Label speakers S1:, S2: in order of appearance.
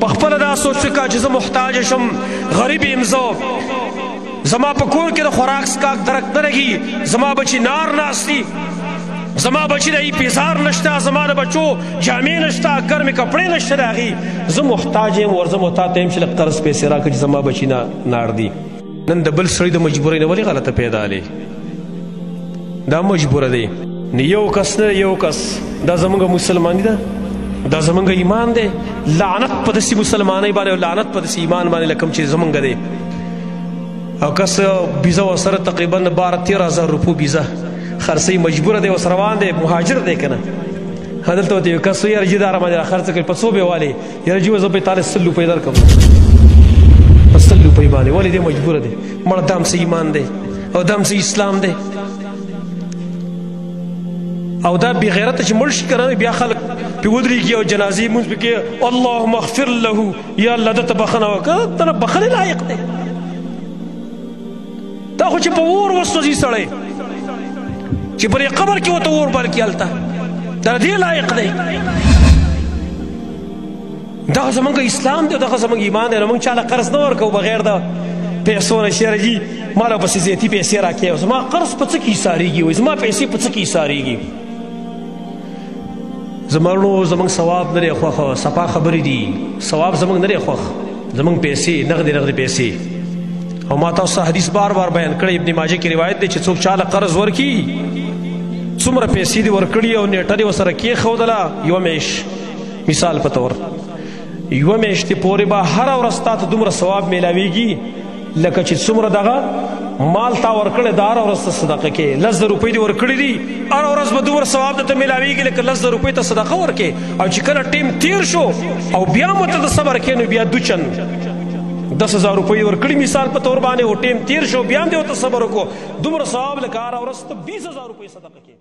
S1: پخپله دا سوچ وکړه چې زه محتاج شم، غریب یم زه، زما په کور کې د خوراک څښاک درک نه لګي، زما بچي نار ناست دي، زما بچي د پیزار نشته، زما د بچو جامې نشته، ګرمې کپړې نشته د هغې، زه محتاج یم، ورځم او تا ته یم چې لږ قرض پیسې راکړه چې زما بچي نار دي. نن د بل سړي د مجبورۍ نه ولې غلطه پیدا لې؟ دا مجبوره دی، نه یو کس نه یو کس، دا زمونږ مسلماني ده، دا زمونږ ایمان دی. لعنت په داسې مسلمانۍ باندې او لعنت په داسې ایمان باندې لکه چې زمونږ دی. او کس بیزه ورسره تقریبا 12-13,000 روپو بیزه خرڅوي، مجبوره دی، اوس روان دی، مهاجر دی که نه. هلته ورته یو کس وایي یاره جي دا راباندې راخرڅه کړي، په څو به والې؟ یاره جي زه به تاله 100 روپۍ درکړم، په 100 روپۍ باندې. ولې دی مجبوره دی؟ مړه دا هم څه ایمان دی او دا هم څه اسلام دی. او دا بې غیرته چې مړ شي که نه، بیا خلک پې ودرېږي او جنازې لمونځ پې کوي، اللهم اغفر له، یا الله ده ته بخښنه وکړه. ته نه بخښنې لایق دی، دا خو چې په اور وسوځي سړی، چې پر قبر کې ورته اور بل کړي، هلته دا دې لایق دی. دغه زمونږ اسلام دی، دغه زمونږ ایمان دی. نو موږ چاله قرض نه ورکوو بغیر د پیسو نه. شیره جي ما له پسې زیاتي پیسې راکړې، زما قرض په څه کې ایسارېږي، وایي زما پیسې په څه کې ایسارېږي. زمونږ ثواب نه دی خوښ، صفا خبرې دي، ثواب زمونږ نه دی خوښ، زمونږ پیسې نغدې پیسې. او ما تاسو حدیث بار بار بیان کړی، ابن ماجه کې روایت دی چې څوک چاله قرض ورکړي، څومره پیسې دې ورکړي او نیټه دې ورسره کېښودله، یوه میاشت مثال په طور، یوه میاشتې پورې به هره ورځ تا ته دومره ثواب میلاویږي لکه چې څومره دغه مال تا ورکړی دا هره ورځ ته صدقه کې. 10,000 روپۍ دې ورکړي دي، هره ورځ به دومره ثواب درته میلاویږي لکه 10,000 روپۍ ته صدقه ورکې. او چې کله ټیم تیر شو او بیا مو ته د صبر کې، نو بیا دوچن 10,000 روپۍ ورکړي مثال په طور باندې، او ټیم تیر شو بیا هم دې ورته صبر وکړو، دومره ثواب لکه هره ورځ ته 20,000 روپۍ صدقه کې.